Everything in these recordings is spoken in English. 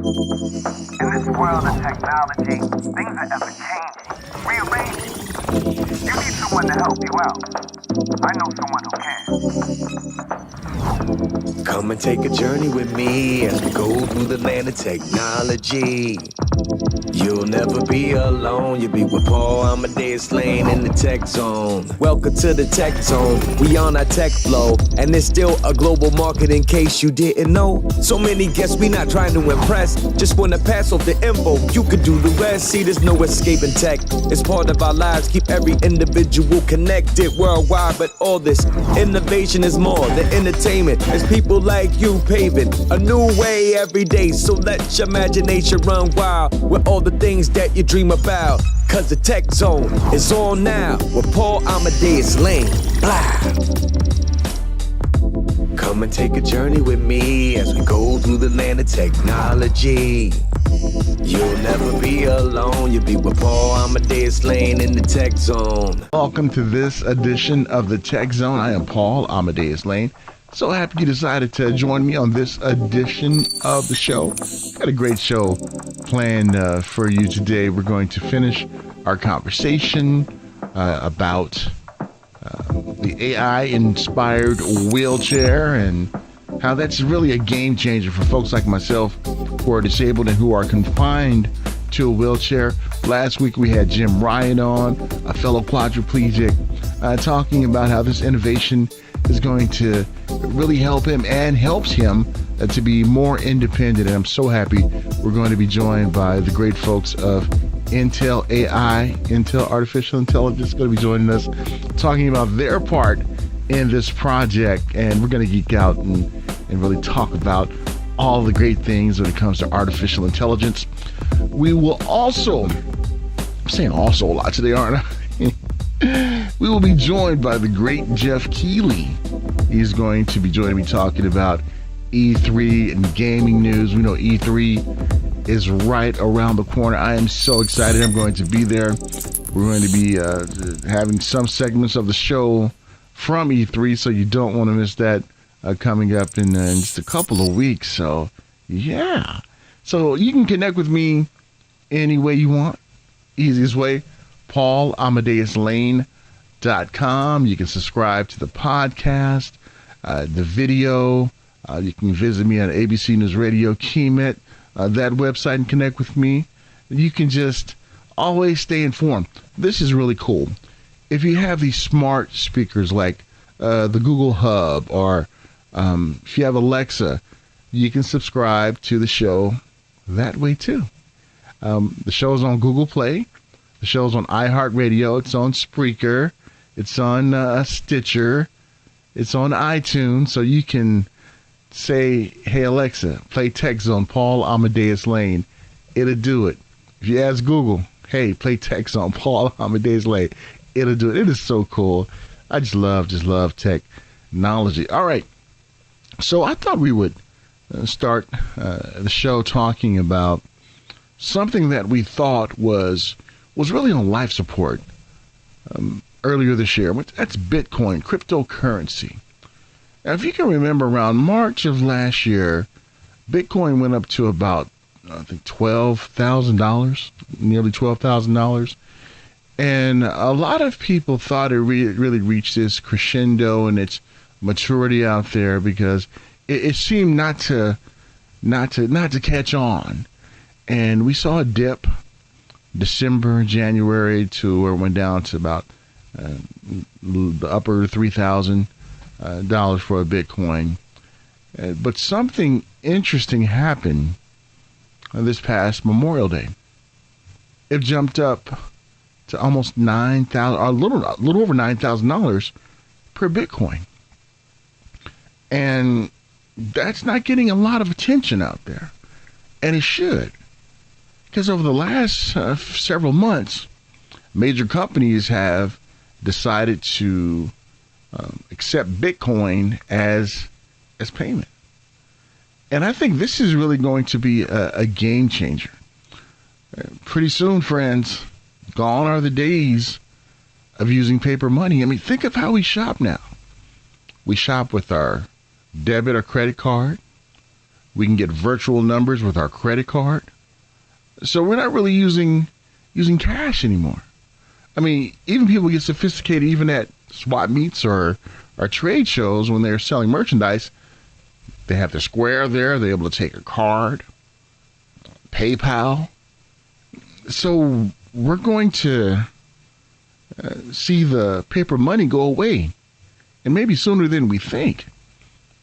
In this world of technology, things are ever changing, rearranging. You need someone to help you out. I know someone who can. Come and take a journey with me as we go through the land of technology. You'll never be alone. You'll be with Paul Amadeus Lane in the tech zone. Welcome to the tech zone. We on our tech flow, and there's still a global market in case you didn't know. So many guests, we not trying to impress. Just wanna pass off the info. You can do the rest. See, there's no escaping tech. It's part of our lives. Keep every individual connected worldwide. But all this innovation is more than entertainment. It's people like you paving a new way every day. So let your imagination run wild with all the things that you dream about. Cause the tech zone is on now with Paul Amadeus Lane. Blah. Come and take a journey with me as we go through the land of technology. You'll never be alone. You'll be with Paul Amadeus Lane in the tech zone. Welcome to this edition of the Tech Zone. I am Paul Amadeus Lane. So happy you decided to join me on this edition of the show. Got a great show planned for you today. We're going to finish our conversation about the AI-inspired wheelchair and how that's really a game changer for folks like myself who are disabled and who are confined to a wheelchair. Last week we had Jim Ryan on, a fellow quadriplegic, talking about how this innovation is going to really help him and helps him to be more independent. And I'm so happy we're going to be joined by the great folks of Intel AI, Intel Artificial Intelligence, going to be joining us, talking about their part in this project. And we're going to geek out and really talk about all the great things when it comes to artificial intelligence. We will also, I'm saying also a lot today, aren't I? We will be joined by the great Jeff Keighley. He's going to be joining me talking about E3 and gaming news. We know E3 is right around the corner. I am so excited. I'm going to be there. We're going to be having some segments of the show from E3, so you don't want to miss that coming up in just a couple of weeks. So, yeah. So you can connect with me any way you want. Easiest way, PaulAmadeusLane.com. You can subscribe to the podcast, the video. You can visit me on ABC News Radio, KeyMet, that website, and connect with me. You can just always stay informed. This is really cool. If you have these smart speakers like the Google Hub, or if you have Alexa, you can subscribe to the show that way too. The show is on Google Play. The show's on iHeartRadio. It's on Spreaker. It's on Stitcher. It's on iTunes. So you can say, hey, Alexa, play Tech Zone, Paul Amadeus Lane. It'll do it. If you ask Google, hey, play Tech Zone, Paul Amadeus Lane, it'll do it. It is so cool. I just love technology. All right. So I thought we would start the show talking about something that we thought was really on life support earlier this year. That's Bitcoin, cryptocurrency. Now, if you can remember, around March of last year, Bitcoin went up to about, I think, $12,000, nearly $12,000. And a lot of people thought it really reached this crescendo in its maturity out there, because it seemed not to catch on. And we saw a dip December, January, to where it went down to about the upper $3,000 for a Bitcoin. But something interesting happened this past Memorial Day. It jumped up to almost $9,000, or a little over $9,000 per Bitcoin. And that's not getting a lot of attention out there. And it should. Because over the last several months, major companies have decided to accept Bitcoin as payment. And I think this is really going to be a game changer. Pretty soon, friends, gone are the days of using paper money. I mean, think of how we shop now. We shop with our debit or credit card. We can get virtual numbers with our credit card. So we're not really using cash anymore. I mean, even people get sophisticated even at swap meets or trade shows when they're selling merchandise. They have the Square there. They're able to take a card, PayPal. So we're going to see the paper money go away, and maybe sooner than we think.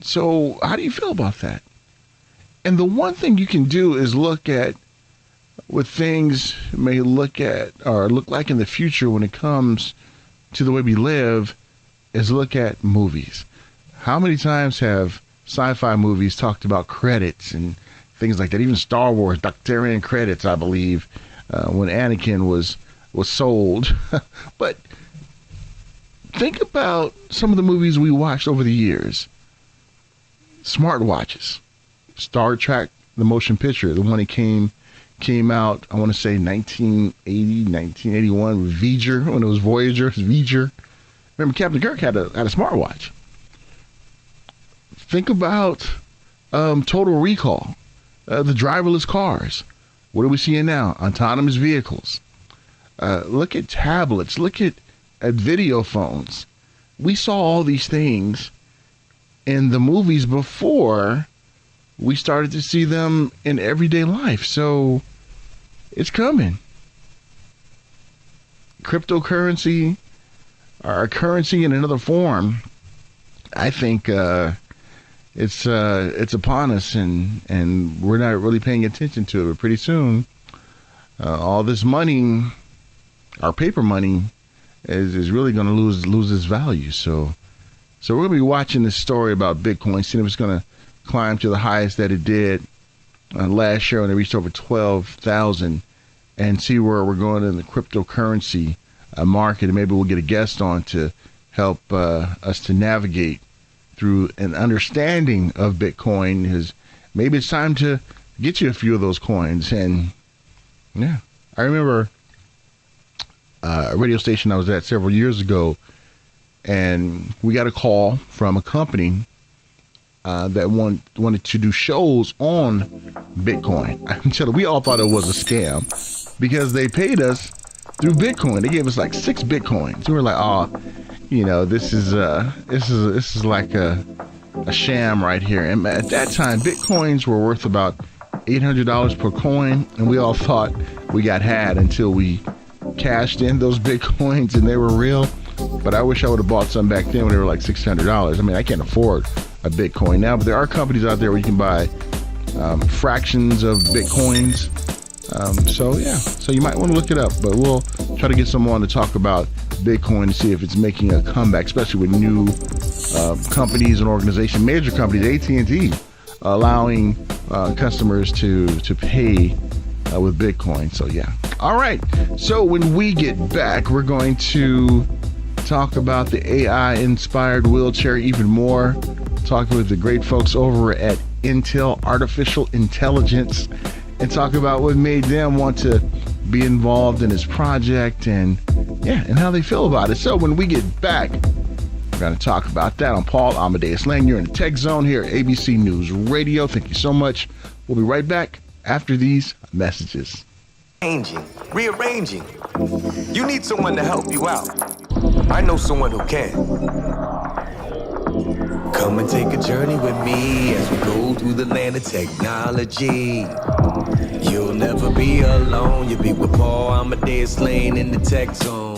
So how do you feel about that? And the one thing you can do is look at what things may look like in the future when it comes to the way we live, is look at movies. How many times have sci-fi movies talked about credits and things like that? Even Star Wars, Doctorian credits, I believe, when Anakin was sold. But think about some of the movies we watched over the years. Smartwatches. Star Trek, the motion picture, the one that came out, I want to say 1980, 1981, Voyager, when it was Voyager, Voyager. Remember, Captain Kirk had a smartwatch. Think about Total Recall, the driverless cars. What are we seeing now? Autonomous vehicles. Look at tablets. Look at video phones. We saw all these things in the movies before we started to see them in everyday life. So it's coming. Cryptocurrency, our currency in another form, I think it's upon us, and we're not really paying attention to it. But pretty soon, all this money, our paper money, is really going to lose its value. So we're going to be watching this story about Bitcoin, seeing if it's going to climb to the highest that it did last year when it reached over 12,000, and see where we're going in the cryptocurrency market. And maybe we'll get a guest on to help us to navigate through an understanding of Bitcoin. Because maybe it's time to get you a few of those coins. And yeah, I remember a radio station I was at several years ago, and we got a call from a company that wanted to do shows on Bitcoin. I'm telling you, we all thought it was a scam because they paid us through Bitcoin. They gave us like 6 Bitcoins. We were like, oh, this is like a sham right here. And at that time, Bitcoins were worth about $800 per coin, and we all thought we got had until we cashed in those Bitcoins and they were real. But I wish I would have bought some back then when they were like $600. I mean, I can't afford a Bitcoin now, but there are companies out there where you can buy fractions of Bitcoins. So you might want to look it up, but we'll try to get someone to talk about Bitcoin to see if it's making a comeback, especially with new companies and organizations, major companies, AT&T, allowing customers to pay with Bitcoin. So yeah. All right. So when we get back, we're going to talk about the AI-inspired wheelchair even more, talking with the great folks over at Intel Artificial Intelligence, and talk about what made them want to be involved in this project and how they feel about it. So when we get back, we're going to talk about that. I'm Paul Amadeus Lang. You're in the Tech Zone here at ABC News Radio. Thank you so much. We'll be right back after these messages. Rearranging. You need someone to help you out. I know someone who can. Come and take a journey with me as we go through the land of technology. You'll never be alone. You'll be with Paul Amadeus Lane in the Tech Zone.